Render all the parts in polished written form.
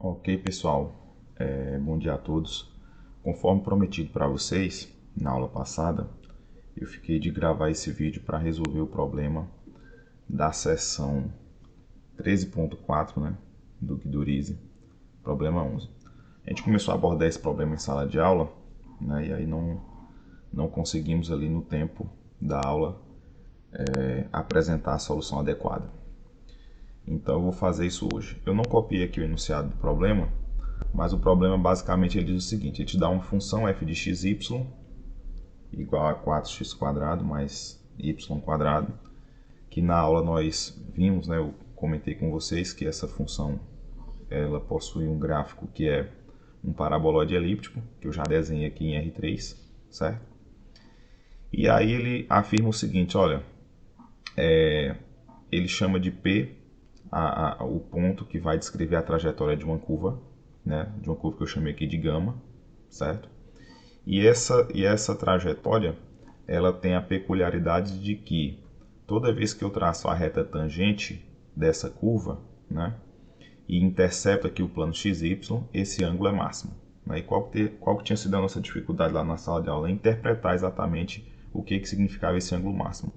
Ok, pessoal. Bom dia a todos. Conforme prometido para vocês na aula passada, eu fiquei de gravar esse vídeo para resolver o problema da seção 13.4, né, do Guidorize, problema 11. A gente começou a abordar esse problema em sala de aula, né, e aí não conseguimos ali no tempo da aula apresentar a solução adequada. Então eu vou fazer isso hoje. Eu não copiei aqui o enunciado do problema, mas o problema basicamente ele diz o seguinte: ele te dá uma função f de xy igual a 4x² mais y², que na aula nós vimos, né, eu comentei com vocês que essa função ela possui um gráfico que é um paraboloide elíptico, que eu já desenhei aqui em R3, certo? E aí ele afirma o seguinte, olha, ele chama de P o ponto que vai descrever a trajetória de uma curva, né, de uma curva que eu chamei aqui de gama, certo? E essa trajetória, ela tem a peculiaridade de que toda vez que eu traço a reta tangente dessa curva, né, e intercepto aqui o plano XY, esse ângulo é máximo. Né? E qual que tinha sido a nossa dificuldade lá na sala de aula? É interpretar exatamente o que significava esse ângulo máximo.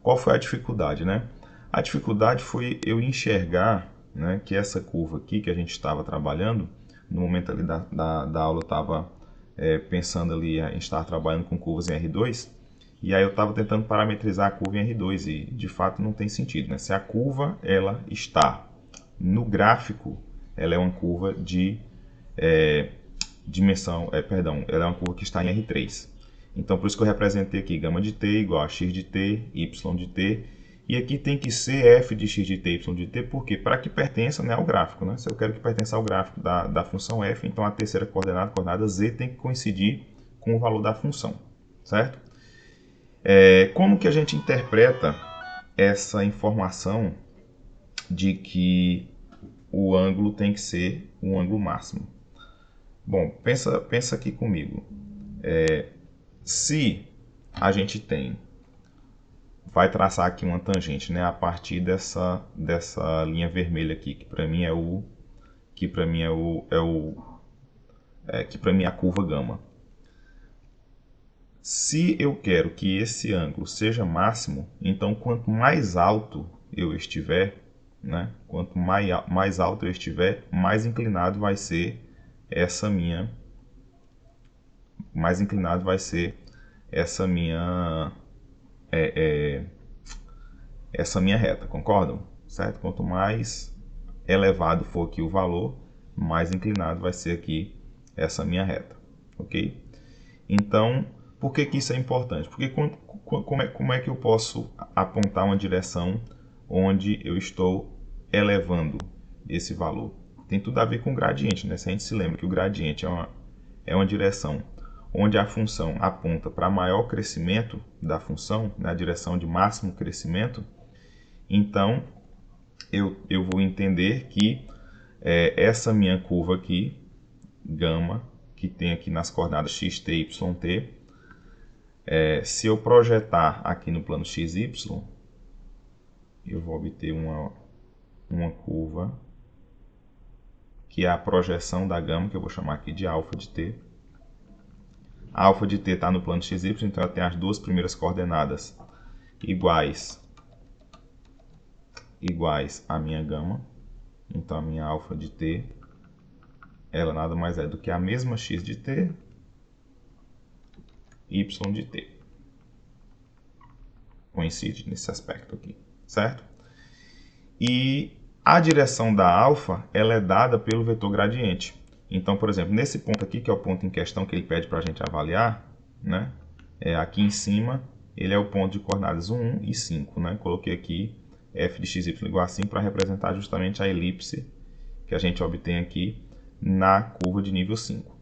Qual foi a dificuldade, né? A dificuldade foi eu enxergar, né, que essa curva aqui que a gente estava trabalhando, no momento ali da aula eu estava pensando ali em estar trabalhando com curvas em R2, e aí eu estava tentando parametrizar a curva em R2 e de fato não tem sentido, né? Se a curva ela está no gráfico, ela é uma curva de ela é uma curva que está em R3. Então, por isso que eu representei aqui gama de t igual a x de t, y de t. E aqui tem que ser f de x de t, y de t, porque para que pertença, né, ao gráfico. Né? Se eu quero que pertença ao gráfico da função f, então a terceira coordenada, a coordenada z, tem que coincidir com o valor da função. Certo? Como que a gente interpreta essa informação de que o ângulo tem que ser um ângulo máximo? Bom, pensa aqui comigo. Se a gente vai traçar aqui uma tangente, né, a partir dessa linha vermelha aqui, que para mim é a curva gama. Se eu quero que esse ângulo seja máximo, então quanto mais alto eu estiver, né, quanto mais alto eu estiver, mais inclinado vai ser essa minha essa minha reta, concordam? Certo? Quanto mais elevado for aqui o valor, mais inclinado vai ser aqui essa minha reta, ok? Então, por que isso é importante? Porque como é que eu posso apontar uma direção onde eu estou elevando esse valor? Tem tudo a ver com o gradiente, né? Se a gente se lembra que o gradiente é uma direção onde a função aponta para maior crescimento da função, na direção de máximo crescimento, então eu vou entender que essa minha curva aqui, gama, que tem aqui nas coordenadas x, t, y, t, se eu projetar aqui no plano xy, eu vou obter uma curva que é a projeção da gama, que eu vou chamar aqui de alfa de t. A alfa de t está no plano xy, então ela tem as duas primeiras coordenadas iguais à minha gama. Então a minha alfa de t, ela nada mais é do que a mesma x de t, y de t. Coincide nesse aspecto aqui, certo? E a direção da alfa, ela é dada pelo vetor gradiente. Então, por exemplo, nesse ponto aqui, que é o ponto em questão que ele pede para a gente avaliar, né? Aqui em cima, ele é o ponto de coordenadas 1 e 5. Né? Coloquei aqui f de xy igual a 5 para representar justamente a elipse que a gente obtém aqui na curva de nível 5.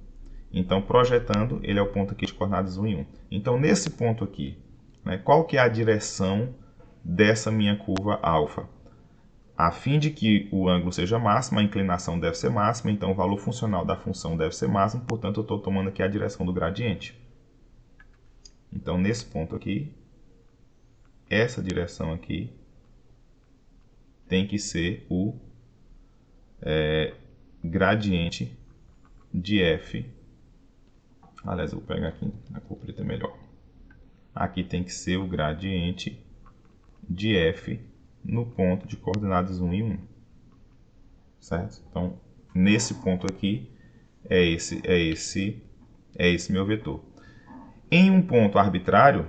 Então, projetando, ele é o ponto aqui de coordenadas 1 e 1. Então, nesse ponto aqui, né, qual que é a direção dessa minha curva alfa? A fim de que o ângulo seja máximo, a inclinação deve ser máxima, então o valor funcional da função deve ser máximo, portanto eu estou tomando aqui a direção do gradiente. Então nesse ponto aqui, essa direção aqui tem que ser o gradiente de f. Aliás, eu vou pegar aqui, a cor preta é melhor. Aqui tem que ser o gradiente de f no ponto de coordenadas 1 e 1. Certo? Então, nesse ponto aqui, é esse meu vetor. Em um ponto arbitrário,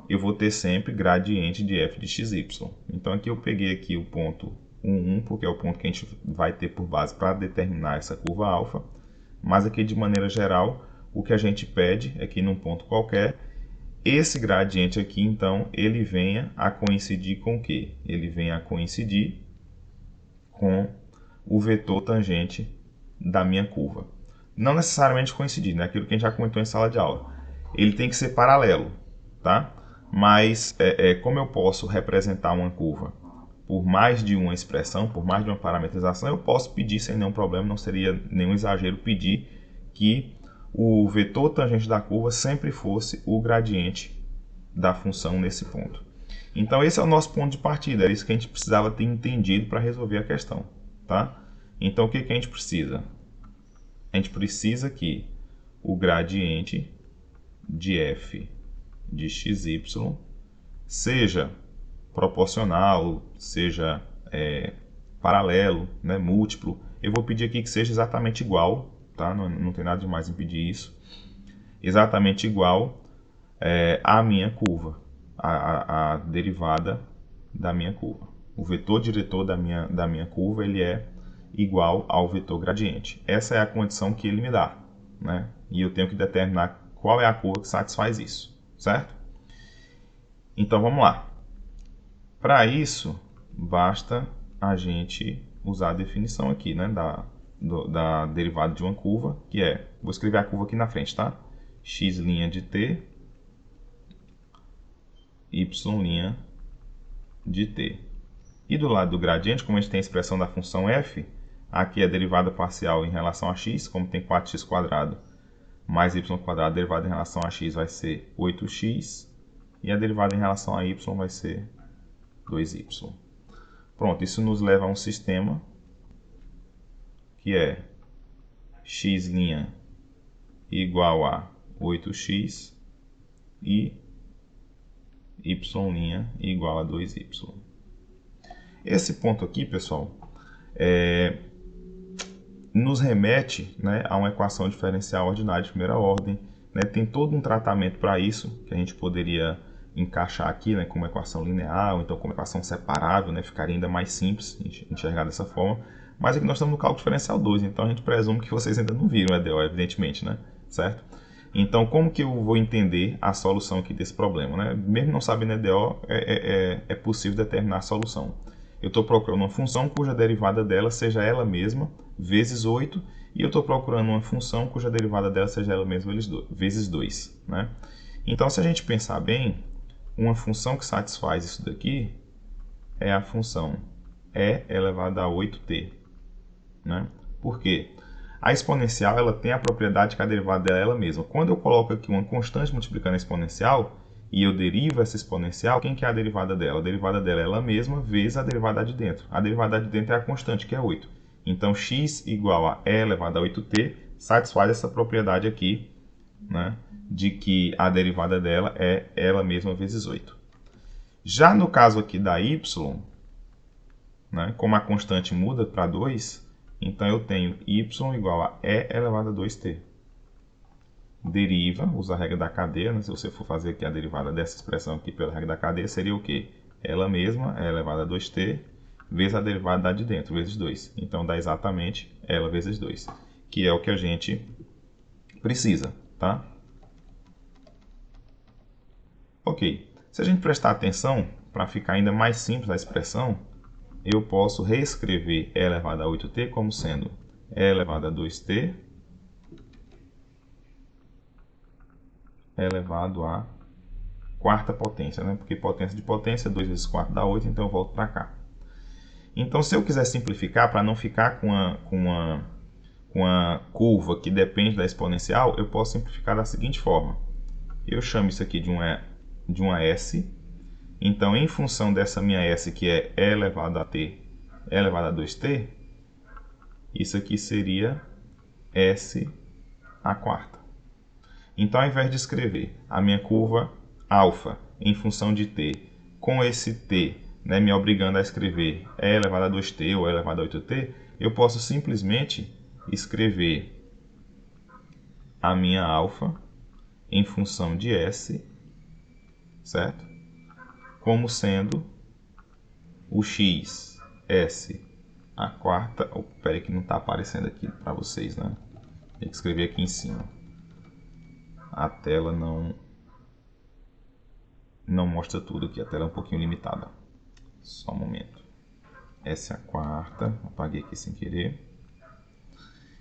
eu vou ter sempre gradiente de f de xy. Então, aqui eu peguei aqui o ponto 1, 1, porque é o ponto que a gente vai ter por base para determinar essa curva alfa. Mas aqui, de maneira geral, o que a gente pede é que num ponto qualquer, esse gradiente aqui, então, ele venha a coincidir com o quê? Ele venha a coincidir com o vetor tangente da minha curva. Não necessariamente coincidir, né? Aquilo que a gente já comentou em sala de aula. Ele tem que ser paralelo, tá? Mas, como eu posso representar uma curva por mais de uma expressão, por mais de uma parametrização, eu posso pedir sem nenhum problema, não seria nenhum exagero pedir que o vetor tangente da curva sempre fosse o gradiente da função nesse ponto. Então, esse é o nosso ponto de partida, é isso que a gente precisava ter entendido para resolver a questão, tá? Então, o que a gente precisa? A gente precisa que o gradiente de f de xy seja proporcional, seja paralelo, né, múltiplo. Eu vou pedir aqui que seja exatamente igual, tá? Não tem nada de mais em pedir isso. Exatamente igual à minha curva, a derivada da minha curva. O vetor diretor da minha curva ele é igual ao vetor gradiente. Essa é a condição que ele me dá, né? E eu tenho que determinar qual é a curva que satisfaz isso, certo? Então vamos lá. Para isso, basta a gente usar a definição aqui, né, da derivada de uma curva, que é, vou escrever a curva aqui na frente, tá? X' de t, y' de t. E do lado do gradiente, como a gente tem a expressão da função f, aqui é a derivada parcial em relação a x, como tem 4x² mais y², a derivada em relação a x vai ser 8x, e a derivada em relação a y vai ser 2y. Pronto, isso nos leva a um sistema que é x' igual a 8x e y' igual a 2y. Esse ponto aqui, pessoal, nos remete, né, a uma equação diferencial ordinária de primeira ordem. Né? Tem todo um tratamento para isso, que a gente poderia encaixar aqui, né, como equação linear, ou então como equação separável, né, ficaria ainda mais simples enxergar dessa forma. Mas aqui nós estamos no cálculo diferencial 2, então a gente presume que vocês ainda não viram o EDO, evidentemente, né? Certo? Então, como que eu vou entender a solução aqui desse problema? Né? Mesmo não sabendo EDO, é possível determinar a solução. Eu estou procurando uma função cuja derivada dela seja ela mesma vezes 8, e eu estou procurando uma função cuja derivada dela seja ela mesma vezes 2. Né? Então, se a gente pensar bem, uma função que satisfaz isso daqui é a função e elevado a 8t. Né? Por quê? A exponencial ela tem a propriedade que a derivada dela é ela mesma. Quando eu coloco aqui uma constante multiplicando a exponencial e eu derivo essa exponencial, quem que é a derivada dela? A derivada dela é ela mesma vezes a derivada de dentro. A derivada de dentro é a constante, que é 8. Então, x igual a e elevado a 8t satisfaz essa propriedade aqui, né, de que a derivada dela é ela mesma vezes 8. Já no caso aqui da y, né, como a constante muda para 2, então eu tenho y igual a e elevado a 2t. Deriva, usa a regra da cadeia, né, se você for fazer aqui a derivada dessa expressão aqui pela regra da cadeia, seria o quê? Ela mesma, e elevado a 2t, vezes a derivada de dentro, vezes 2. Então dá exatamente ela vezes 2, que é o que a gente precisa, tá? Ok, se a gente prestar atenção, para ficar ainda mais simples a expressão, eu posso reescrever e elevado a 8t como sendo e elevado a 2t elevado a quarta potência, né? Porque potência de potência, 2 vezes 4 dá 8, então eu volto para cá. Então, se eu quiser simplificar, para não ficar com uma curva que depende da exponencial, eu posso simplificar da seguinte forma. Eu chamo isso aqui de uma S. Então, em função dessa minha S, que é e elevado a t, e elevado a 2t, isso aqui seria S a quarta. Então, ao invés de escrever a minha curva alfa em função de t, com esse t, né, me obrigando a escrever e elevado a 2t ou e elevado a 8t, eu posso simplesmente escrever a minha alfa em função de S, certo? Como sendo o x, S a quarta. Oh, peraí que não está aparecendo aqui para vocês, né? Tem que escrever aqui em cima. A tela não mostra tudo aqui, a tela é um pouquinho limitada. Só um momento. S a quarta, apaguei aqui sem querer.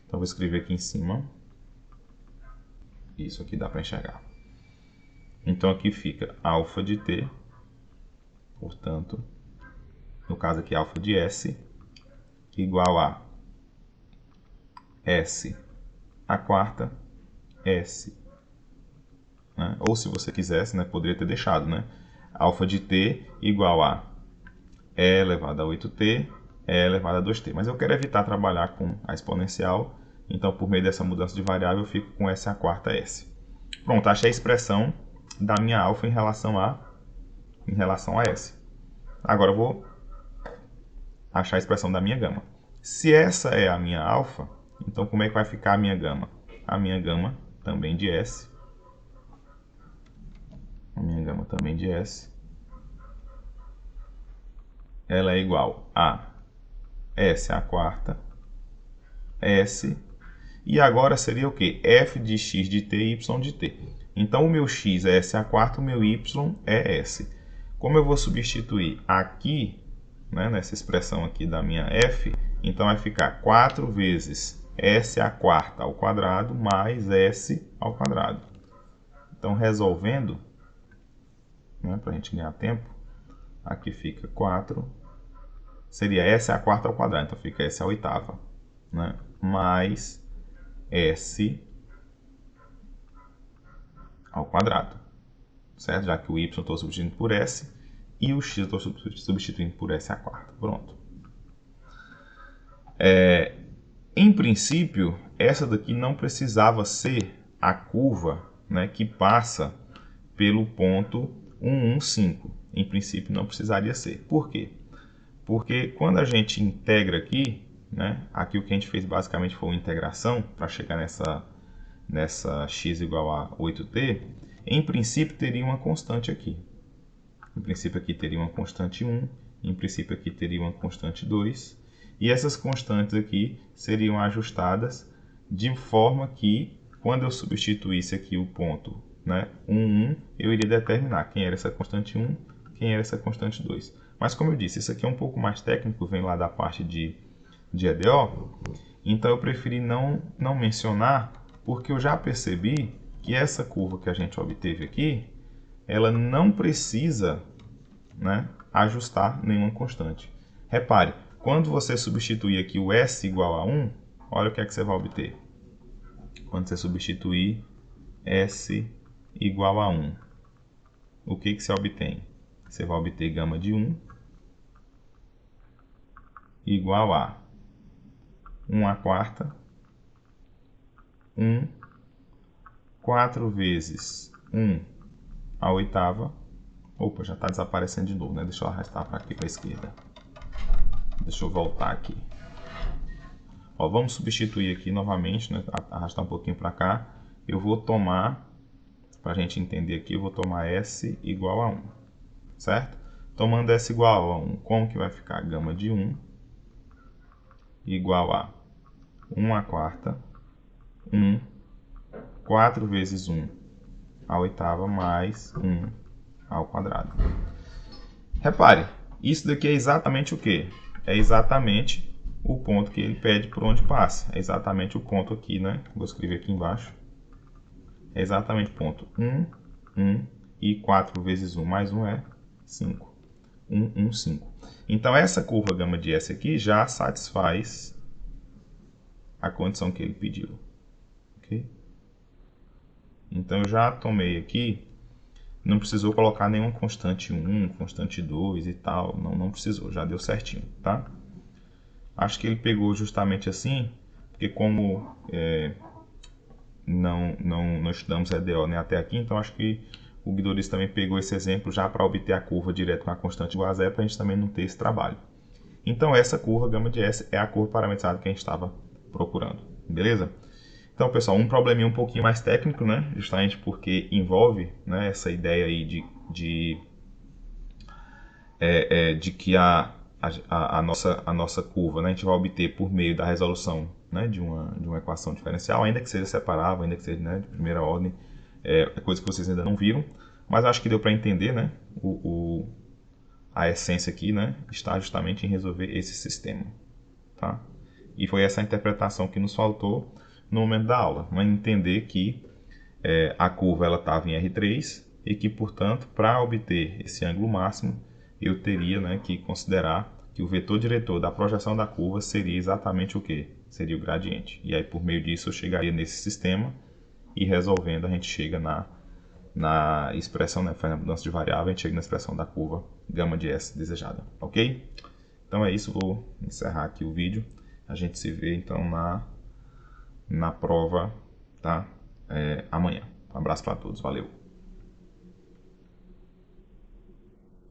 Então vou escrever aqui em cima. Isso aqui dá para enxergar. Então aqui fica alfa de t, portanto, no caso aqui alfa de S, igual a S a quarta, S. Né? Ou se você quisesse, né, poderia ter deixado, né? Alfa de t igual a E elevado a 8t, E elevado a 2t. Mas eu quero evitar trabalhar com a exponencial, então por meio dessa mudança de variável eu fico com S a quarta S. Pronto, achei a expressão da minha alfa em relação a S. Agora eu vou achar a expressão da minha gama. Se essa é a minha alfa, então como é que vai ficar a minha gama? A minha gama também de S. A minha gama também de S. Ela é igual a S a quarta, S. E agora seria o quê? F de x de t e y de t. Então o meu x é S a quarta, o meu y é S. Como eu vou substituir aqui, né, nessa expressão aqui da minha f, então vai ficar 4 vezes S a quarta ao quadrado mais S ao quadrado. Então resolvendo, né, para a gente ganhar tempo, aqui fica 4, seria S a quarta ao quadrado, então fica S a oitava, né, mais S ao quadrado, certo? Já que o y estou substituindo por S e o x estou substituindo por S a quarta. Pronto. Em princípio, essa daqui não precisava ser a curva, né, que passa pelo ponto 115. Em princípio, não precisaria ser. Por quê? Porque quando a gente integra aqui, né, aqui o que a gente fez basicamente foi uma integração para chegar nessa x igual a 8t, em princípio teria uma constante aqui. Em princípio aqui teria uma constante 1, em princípio aqui teria uma constante 2, e essas constantes aqui seriam ajustadas de forma que, quando eu substituísse aqui o ponto, né, 1, eu iria determinar quem era essa constante 1, quem era essa constante 2. Mas como eu disse, isso aqui é um pouco mais técnico, vem lá da parte de EDO, então eu preferi não mencionar, porque eu já percebi que essa curva que a gente obteve aqui, ela não precisa, né, ajustar nenhuma constante. Repare, quando você substituir aqui o S igual a 1, olha o que é que você vai obter. Quando você substituir S igual a 1, o que você obtém? Você vai obter gama de 1 igual a 1 a quarta, 4 vezes 1 a oitava. Opa, já está desaparecendo de novo, né? Deixa eu arrastar para aqui, para a esquerda. Deixa eu voltar aqui. Ó, vamos substituir aqui novamente, né? Arrastar um pouquinho para cá. Eu vou tomar, para a gente entender aqui, eu vou tomar S igual a 1, certo? Tomando S igual a 1, como que vai ficar? Gama de 1 igual a 1 a quarta, 4 vezes 1 a oitava mais 1 ao quadrado. Repare, isso daqui é exatamente o quê? É exatamente o ponto que ele pede por onde passa. É exatamente o ponto aqui, né? Vou escrever aqui embaixo. É exatamente o ponto 1 e 4 vezes 1 mais 1 é 5. 5. Então, essa curva gama de S aqui já satisfaz a condição que ele pediu. Ok? Então, eu já tomei aqui, não precisou colocar nenhuma constante 1, constante 2 e tal, não precisou, já deu certinho, tá? Acho que ele pegou justamente assim, porque como não estudamos EDO nem até aqui, então acho que o Guidoris também pegou esse exemplo já para obter a curva direto com a constante igual a zero, para a gente também não ter esse trabalho. Então essa curva gama de S é a curva parametrizada que a gente estava procurando, beleza? Então, pessoal, um probleminha um pouquinho mais técnico, né? Justamente porque envolve, né, essa ideia aí de que a nossa curva, né, a gente vai obter por meio da resolução, né, de uma equação diferencial, ainda que seja separável, ainda que seja, né, de primeira ordem, é coisa que vocês ainda não viram, mas acho que deu para entender, né, a essência aqui, né, está justamente em resolver esse sistema, tá? E foi essa interpretação que nos faltou no momento da aula, né, entender que a curva ela estava em R3 e que, portanto, para obter esse ângulo máximo, eu teria, né, que considerar que o vetor diretor da projeção da curva seria exatamente o que? Seria o gradiente. E aí, por meio disso, eu chegaria nesse sistema e resolvendo, a gente chega na expressão, né, faz a mudança de variável, a gente chega na expressão da curva gama de S desejada, ok? Então é isso, vou encerrar aqui o vídeo. A gente se vê, então, na prova, tá? Amanhã. Um abraço para todos, valeu!